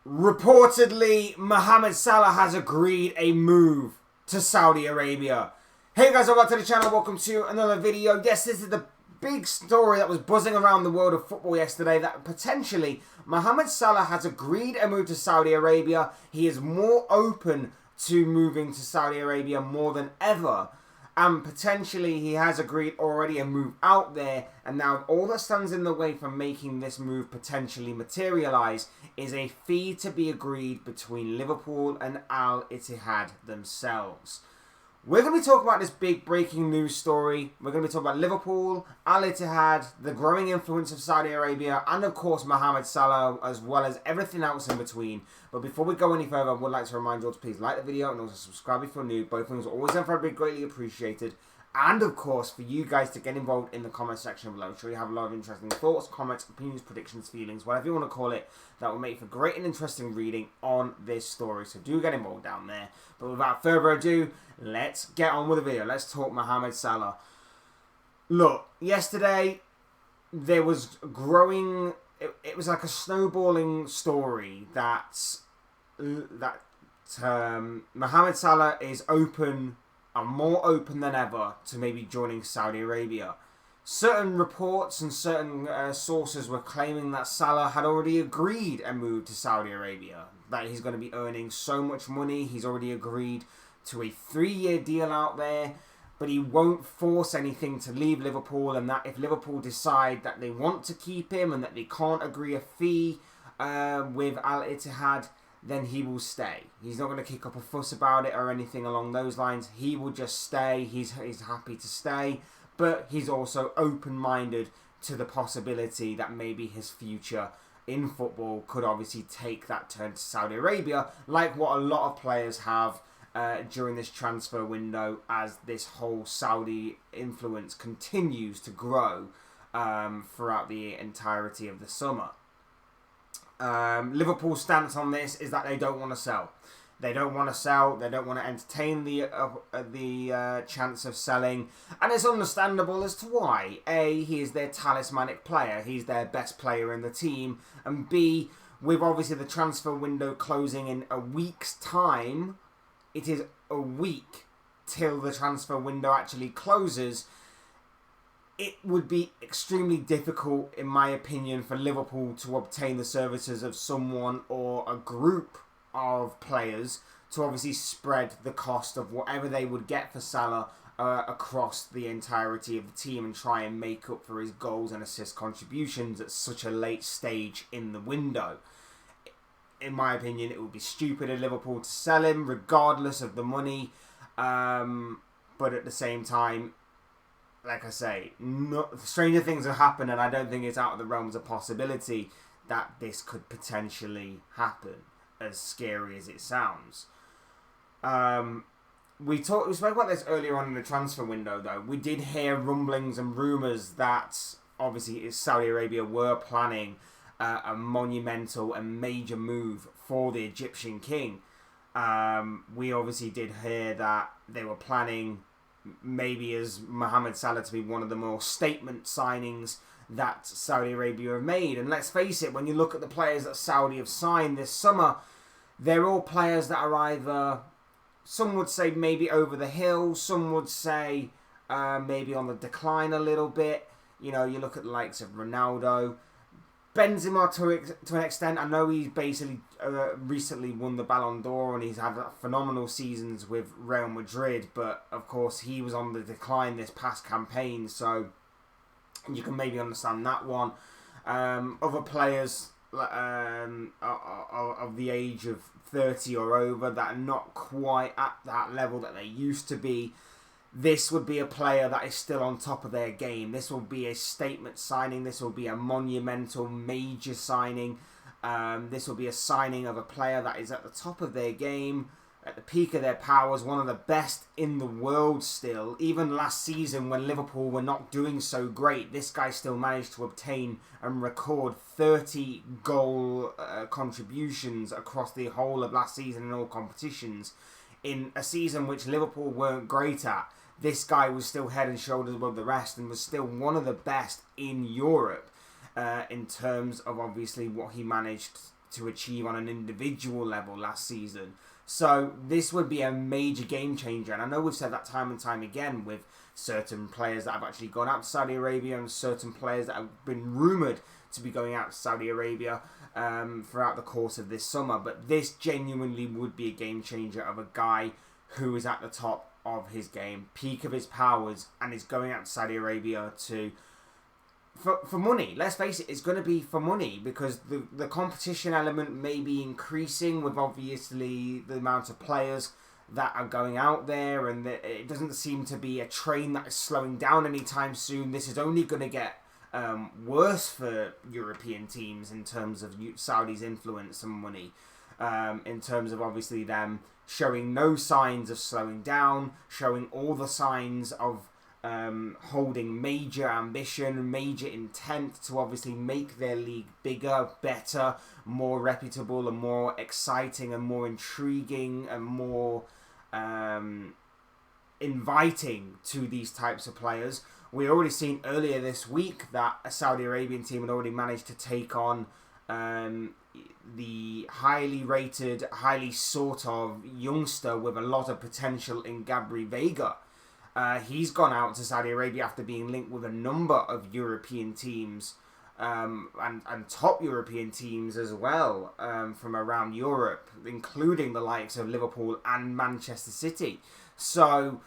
Reportedly, Mohammed Salah has agreed a move to Saudi Arabia. Hey guys, welcome to the channel. Welcome to another video. Yes, this is the big story that was buzzing around the world of football yesterday, that potentially Mohammed Salah has agreed a move to Saudi Arabia. He is more open to moving to Saudi Arabia more than ever. And potentially he has agreed already a move out there. And now all that stands in the way for making this move potentially materialise is a fee to be agreed between Liverpool and Al-Ittihad themselves. We're going to be talking about this big breaking news story. We're going to be talking about Liverpool, Al-Ittihad, the growing influence of Saudi Arabia, and of course Mohammed Salah, as well as everything else in between. But before we go any further, I would like to remind you all to please like the video and also subscribe if you're new. Both things are always and forever greatly appreciated. And of course, for you guys to get involved in the comment section below. I'm sure you have a lot of interesting thoughts, comments, opinions, predictions, feelings, whatever you want to call it, that will make for great and interesting reading on this story. So do get involved down there. But without further ado, let's get on with the video. Let's talk Mohammed Salah. Look, yesterday there was growing. It was like a snowballing story that Mohammed Salah is open. Are more open than ever to maybe joining Saudi Arabia. Certain reports and certain sources were claiming that Salah had already agreed a move to Saudi Arabia, that he's going to be earning so much money. He's already agreed to a 3-year deal out there, but he won't force anything to leave Liverpool, and that if Liverpool decide that they want to keep him and that they can't agree a fee with Al-Ittihad, then he will stay. He's not going to kick up a fuss about it or anything along those lines. He will just stay. He's happy to stay, but he's also open-minded to the possibility that maybe his future in football could obviously take that turn to Saudi Arabia, like what a lot of players have during this transfer window, as this whole Saudi influence continues to grow throughout the entirety of the summer. Liverpool's stance on this is that they don't want to sell. They don't want to sell. They don't want to entertain the chance of selling, and it's understandable as to why. A, he is their talismanic player. He's their best player in the team, and B, with obviously the transfer window closing in a week's time, it is a week till the transfer window actually closes. It would be extremely difficult, in my opinion, for Liverpool to obtain the services of someone or a group of players to obviously spread the cost of whatever they would get for Salah across the entirety of the team and try and make up for his goals and assist contributions at such a late stage in the window. In my opinion, it would be stupid of Liverpool to sell him regardless of the money, but at the same time, like I say, stranger things have happened, and I don't think it's out of the realms of possibility that this could potentially happen, as scary as it sounds. We spoke about this earlier on in the transfer window, though. We did hear rumblings and rumours that obviously Saudi Arabia were planning a monumental and major move for the Egyptian king. We obviously did hear that they were planning maybe as Mohammed Salah to be one of the more statement signings that Saudi Arabia have made. And let's face it, when you look at the players that Saudi have signed this summer, they're all players that are either, some would say maybe over the hill, some would say maybe on the decline a little bit. You know, you look at the likes of Ronaldo, Benzema to an extent. I know he's basically recently won the Ballon d'Or and he's had phenomenal seasons with Real Madrid, but of course he was on the decline this past campaign, so you can maybe understand that one. Other players of the age of 30 or over that are not quite at that level that they used to be. This would be a player that is still on top of their game. This will be a statement signing. This will be a monumental, major signing. This will be a signing of a player that is at the top of their game, at the peak of their powers, one of the best in the world still. Even last season when Liverpool were not doing so great, this guy still managed to obtain and record 30 goal contributions across the whole of last season in all competitions. In a season which Liverpool weren't great at, this guy was still head and shoulders above the rest and was still one of the best in Europe in terms of obviously what he managed to achieve on an individual level last season. So this would be a major game changer. And I know we've said that time and time again with certain players that have actually gone out to Saudi Arabia and certain players that have been rumoured to be going out to Saudi Arabia throughout the course of this summer. But this genuinely would be a game changer of a guy who is at the top of his game, peak of his powers, and is going out to Saudi Arabia for money. Let's face it, it's going to be for money because the competition element may be increasing with obviously the amount of players that are going out there, and it doesn't seem to be a train that is slowing down anytime soon. This is only going to get worse for European teams in terms of Saudi's influence and money, in terms of obviously them showing no signs of slowing down, showing all the signs of holding major ambition, major intent to obviously make their league bigger, better, more reputable and more exciting and more intriguing and more inviting to these types of players. We already seen earlier this week that a Saudi Arabian team had already managed to take on the highly rated, highly sought of youngster with a lot of potential in Gabri Vega. He's gone out to Saudi Arabia after being linked with a number of European teams and top European teams as well from around Europe, including the likes of Liverpool and Manchester City. So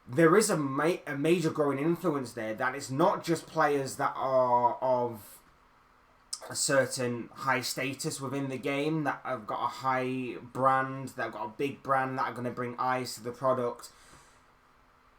there is a major growing influence there that it's not just players that are of a certain high status within the game, that have got a high brand, that have got a big brand, that are going to bring eyes to the product.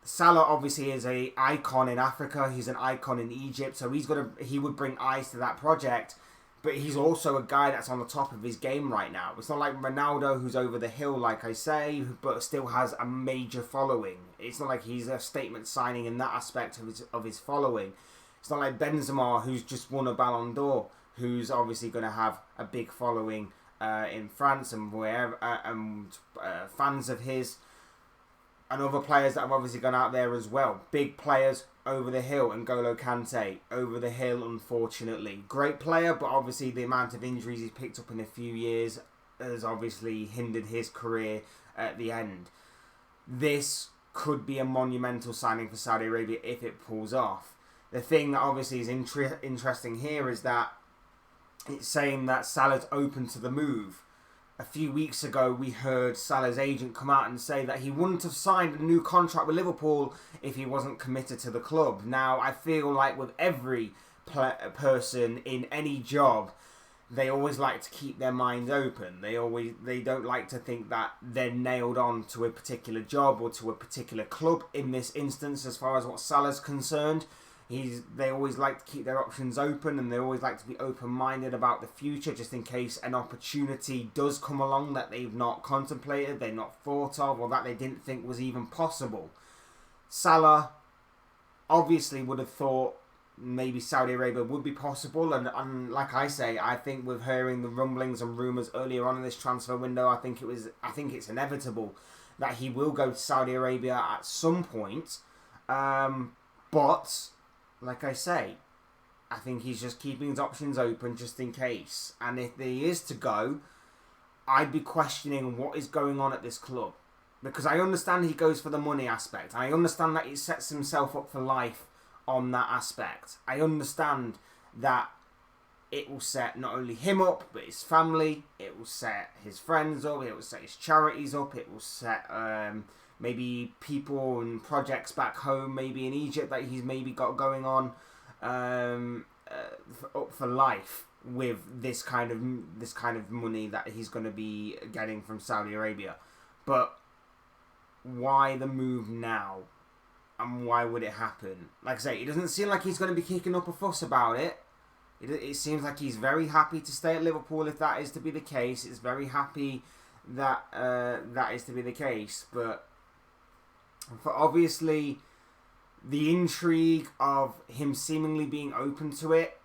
Salah obviously is an icon in Africa. He's an icon in Egypt, so he would bring eyes to that project. But he's also a guy that's on the top of his game right now. It's not like Ronaldo, who's over the hill, like I say, but still has a major following. It's not like he's a statement signing in that aspect of his following. It's not like Benzema, who's just won a Ballon d'Or, who's obviously going to have a big following in France and wherever, fans of his. And other players that have obviously gone out there as well. Big players over the hill. N'Golo Kante, over the hill, unfortunately. Great player, but obviously the amount of injuries he's picked up in a few years has obviously hindered his career at the end. This could be a monumental signing for Saudi Arabia if it pulls off. The thing that obviously is interesting here is that it's saying that Salah's open to the move. A few weeks ago, we heard Salah's agent come out and say that he wouldn't have signed a new contract with Liverpool if he wasn't committed to the club. Now, I feel like with every person in any job, they always like to keep their minds open. They don't like to think that they're nailed on to a particular job or to a particular club. In this instance, as far as what Salah's concerned, they always like to keep their options open, and they always like to be open-minded about the future, just in case an opportunity does come along that they've not contemplated, they've not thought of, or that they didn't think was even possible. Salah obviously would have thought maybe Saudi Arabia would be possible, and like I say, I think with hearing the rumblings and rumours earlier on in this transfer window, I think it's inevitable that he will go to Saudi Arabia at some point. But like I say, I think he's just keeping his options open just in case. And if he is to go, I'd be questioning what is going on at this club. Because I understand he goes for the money aspect. I understand that he sets himself up for life on that aspect. I understand that it will set not only him up, but his family. It will set his friends up. It will set his charities up. It will set maybe people and projects back home, maybe in Egypt that he's maybe got going on up for life with this kind of money that he's going to be getting from Saudi Arabia. But why the move now? And why would it happen? Like I say, it doesn't seem like he's going to be kicking up a fuss about it. It seems like he's very happy to stay at Liverpool if that is to be the case. It's very happy that that is to be the case. But for obviously the intrigue of him seemingly being open to it,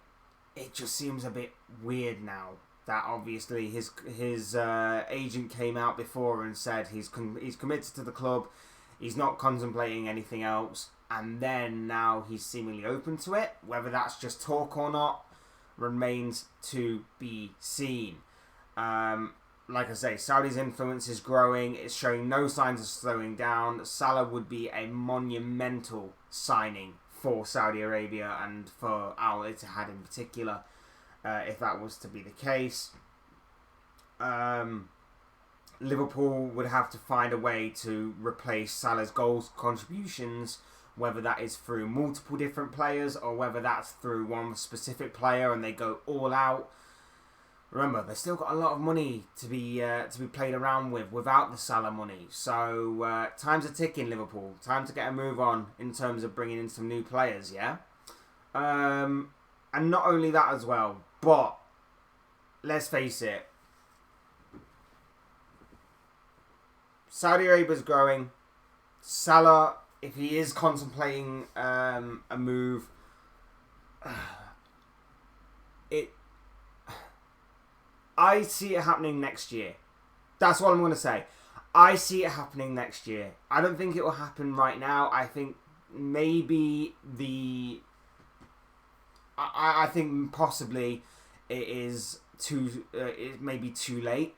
it just seems a bit weird now. That obviously his agent came out before and said he's committed to the club, he's not contemplating anything else, and then now he's seemingly open to it. Whether that's just talk or not remains to be seen. Like I say, Saudi's influence is growing. It's showing no signs of slowing down. Salah would be a monumental signing for Saudi Arabia and for Al-Ittihad in particular, if that was to be the case. Liverpool would have to find a way to replace Salah's goals contributions, whether that is through multiple different players or whether that's through one specific player and they go all out. Remember, they've still got a lot of money to be played around with without the Salah money. So time's are ticking, Liverpool. Time to get a move on in terms of bringing in some new players, yeah? And not only that as well, but let's face it, Saudi Arabia's growing. Salah, if he is contemplating a move, I see it happening next year. That's what I'm going to say. I see it happening next year. I don't think it will happen right now. I think maybe I think possibly it is it may be too late.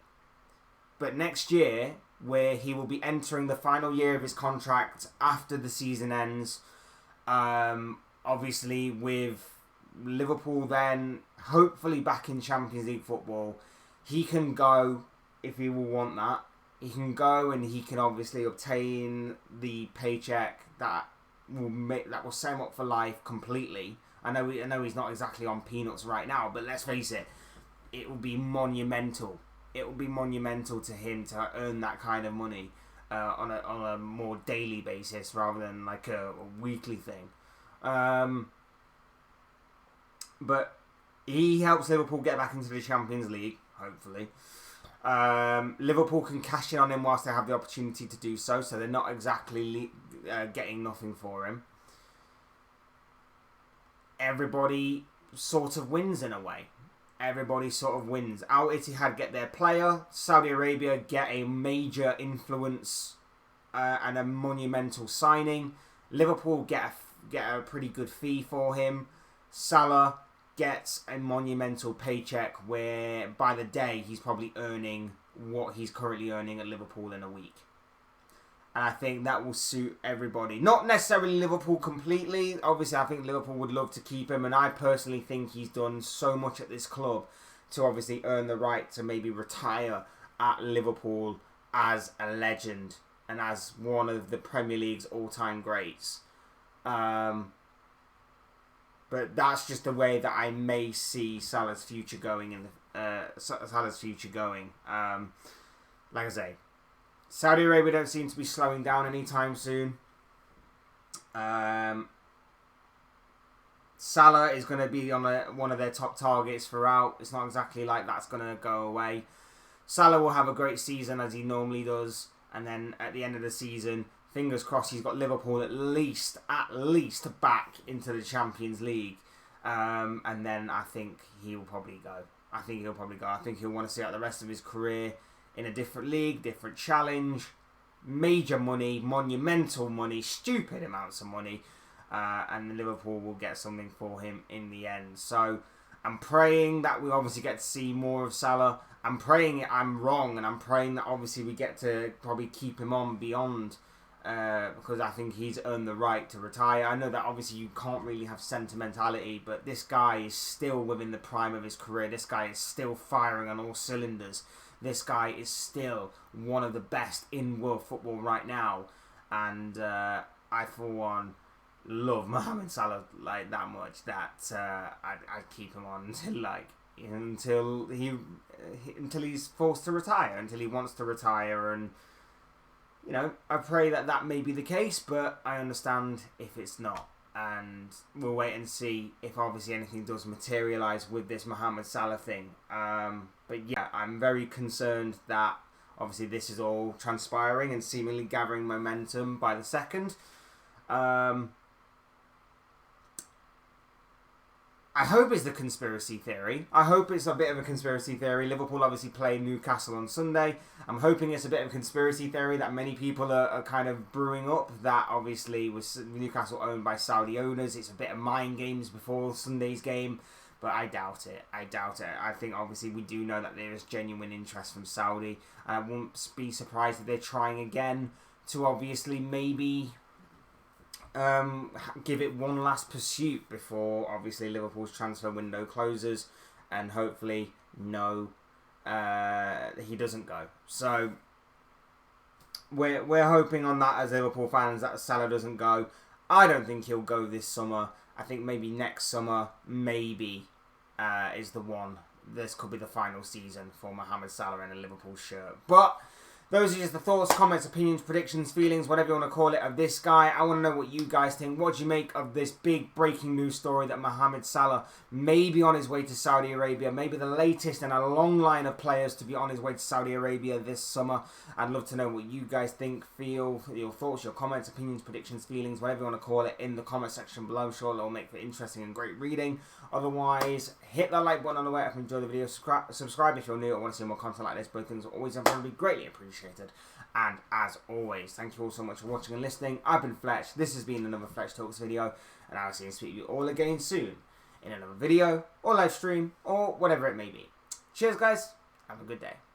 But next year, where he will be entering the final year of his contract after the season ends, obviously with Liverpool then hopefully back in Champions League football, he can go if he will want that. He can go and he can obviously obtain the paycheck that will set him up for life completely. I know he's not exactly on peanuts right now, but let's face it, it will be monumental. It will be monumental to him to earn that kind of money on a more daily basis rather than like a weekly thing. But he helps Liverpool get back into the Champions League, hopefully. Liverpool can cash in on him whilst they have the opportunity to do so, so they're not exactly getting nothing for him. Everybody sort of wins in a way. Everybody sort of wins. Al-Ittihad get their player. Saudi Arabia get a major influence and a monumental signing. Liverpool get a pretty good fee for him. Salah gets a monumental paycheck where by the day he's probably earning what he's currently earning at Liverpool in a week. And I think that will suit everybody. Not necessarily Liverpool completely. Obviously, I think Liverpool would love to keep him. And I personally think he's done so much at this club to obviously earn the right to maybe retire at Liverpool as a legend and as one of the Premier League's all-time greats. But that's just the way that I may see Salah's future going. Like I say, Saudi Arabia don't seem to be slowing down anytime soon. Salah is going to be on one of their top targets throughout. It's not exactly like that's going to go away. Salah will have a great season as he normally does. And then at the end of the season, fingers crossed, he's got Liverpool at least back into the Champions League. And then I think he'll probably go. I think he'll want to see out the rest of his career in a different league, different challenge, major money, monumental money, stupid amounts of money, and Liverpool will get something for him in the end. So I'm praying that we obviously get to see more of Salah. I'm praying I'm wrong, and I'm praying that obviously we get to probably keep him on beyond, because I think he's earned the right to retire. I know that obviously you can't really have sentimentality, but this guy is still within the prime of his career. This guy is still firing on all cylinders. This guy is still one of the best in world football right now. And I, for one, love Mohammed Salah like that much that I'd keep him on until he's forced to retire, until he wants to retire. And, you know, I pray that may be the case, but I understand if it's not. And we'll wait and see if obviously anything does materialise with this Mohammed Salah thing. But yeah, I'm very concerned that obviously this is all transpiring and seemingly gathering momentum by the second. I hope it's the conspiracy theory. I hope it's a bit of a conspiracy theory. Liverpool obviously play Newcastle on Sunday. I'm hoping it's a bit of a conspiracy theory that many people are kind of brewing up, that obviously was Newcastle owned by Saudi owners. It's a bit of mind games before Sunday's game. But I doubt it. I doubt it. I think obviously we do know that there is genuine interest from Saudi. And I won't be surprised if they're trying again to obviously maybe give it one last pursuit before obviously Liverpool's transfer window closes. And hopefully, no, he doesn't go. So we're hoping on that as Liverpool fans that Salah doesn't go. I don't think he'll go this summer. I think maybe next summer, maybe, is the one. This could be the final season for Mohammed Salah in a Liverpool shirt. But those are just the thoughts, comments, opinions, predictions, feelings, whatever you want to call it, of this guy. I want to know what you guys think. What do you make of this big breaking news story that Mohammed Salah may be on his way to Saudi Arabia? Maybe the latest in a long line of players to be on his way to Saudi Arabia this summer. I'd love to know what you guys think, feel, your thoughts, your comments, opinions, predictions, feelings, whatever you want to call it, in the comment section below. I'm sure it'll make for interesting and great reading. Otherwise, hit that like button on the way up and enjoy the video. Subscribe if you're new and want to see more content like this. Both things are always and probably greatly appreciated. And as always, thank you all so much for watching and listening. I've been Fletch. This has been another Fletch Talks video, and I'll see and speak to you all again soon in another video or live stream or whatever it may be. Cheers, guys. Have a good day.